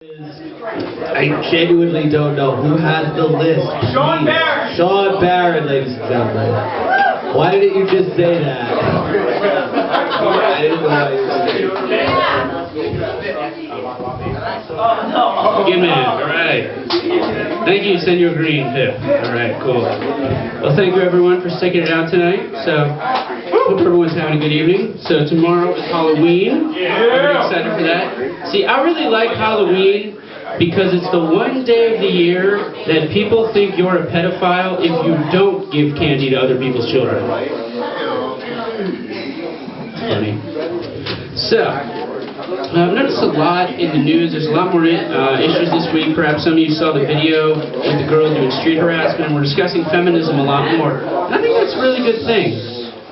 I genuinely don't know who has the list. Shawn Barron! Shawn Barron, ladies and gentlemen. Why didn't you just say that? I didn't know why you were saying that. Good man, alright. Thank you, Senor Green, Pip. Alright, cool. Well, thank you everyone for sticking it out tonight. So, hope everyone's having a good evening. So tomorrow is Halloween. I'm very excited for that. See, I really like Halloween because it's the one day of the year that people think you're a pedophile if you don't give candy to other people's children. Funny. So, I've noticed a lot in the news. There's a lot more issues this week. Perhaps some of you saw the video with the girl doing street harassment. We're discussing feminism a lot more. And I think that's a really good thing.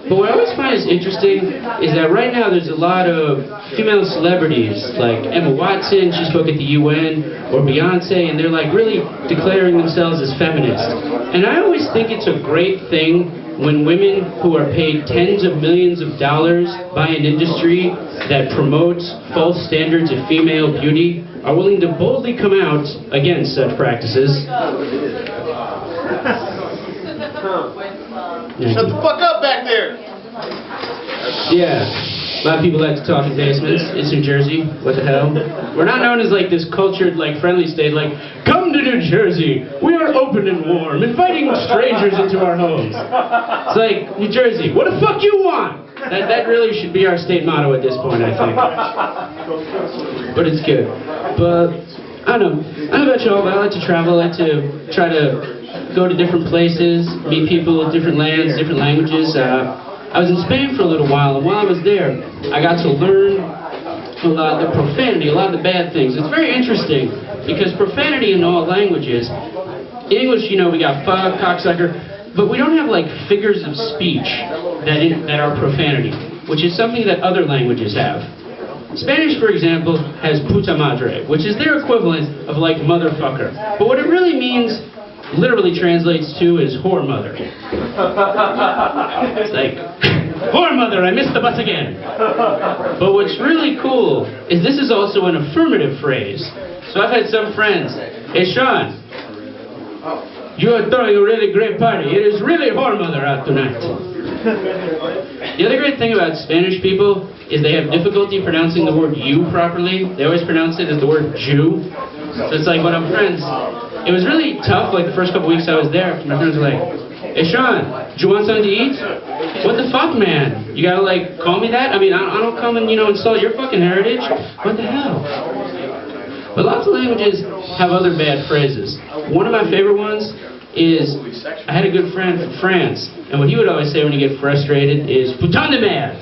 But what I always find is interesting is that right now there's a lot of female celebrities like Emma Watson, she spoke at the UN, or Beyonce, and they're like really declaring themselves as feminists. And I always think it's a great thing when women who are paid tens of millions of dollars by an industry that promotes false standards of female beauty are willing to boldly come out against such practices. Shut the fuck up back there! Yeah, a lot of people like to talk in basements. It's New Jersey. What the hell? We're not known as like this cultured, like friendly state. Like, come to New Jersey. We are open and warm, inviting strangers into our homes. It's like New Jersey. What the fuck you want? That really should be our state motto at this point, I think. But it's good. But I don't know about y'all, but I like to travel. I like to try to go to different places, meet people with different lands, different languages. I was in Spain for a little while, and while I was there, I got to learn a lot of the profanity, a lot of the bad things. It's very interesting, because profanity in all languages, in English, you know, we got fuck, cocksucker, but we don't have, like, figures of speech that are profanity, which is something that other languages have. Spanish, for example, has puta madre, which is their equivalent of, like, motherfucker. But what it really means literally translates to is whore mother. It's like, whore mother, I missed the bus again. But what's really cool is this is also an affirmative phrase. So I've had some friends, hey Shawn, you are throwing a really great party. It is really whore mother out tonight. The other great thing about Spanish people is they have difficulty pronouncing the word you properly. They always pronounce it as the word Jew. So it's like when I'm friends, it was really tough, like the first couple weeks I was there, my friends were like, hey Shawn, do you want something to eat? What the fuck, man? You gotta like call me that? I mean, I don't come and, you know, insult your fucking heritage. What the hell? But lots of languages have other bad phrases. One of my favorite ones is, I had a good friend from France, and what he would always say when he get frustrated is, putain de merde,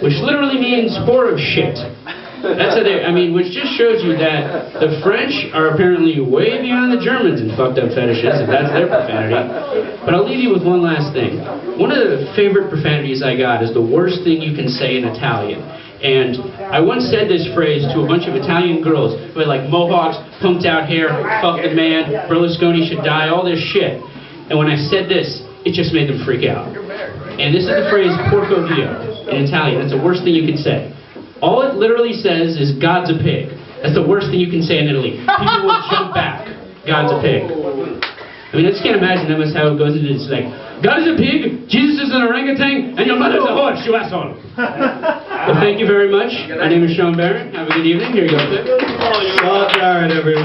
which literally means whore of shit. That's how I mean, which just shows you that the French are apparently way beyond the Germans in fucked up fetishes, if that's their profanity. But I'll leave you with one last thing. One of the favorite profanities I got is the worst thing you can say in Italian. And I once said this phrase to a bunch of Italian girls who had like mohawks, pumped out hair, fuck the man, Berlusconi should die, all this shit. And when I said this, it just made them freak out. And this is the phrase porco dio in Italian. That's the worst thing you can say. All it literally says is, God's a pig. That's the worst thing you can say in Italy. People will jump back. God's a pig. I mean, I just can't imagine that was how it goes into this. Like, God is a pig, Jesus is an orangutan, and your mother's a horse, you asshole. Well, thank you very much. My name is Shawn Barron. Have a good evening. Here you go, Pip. Shawn Barron, everyone.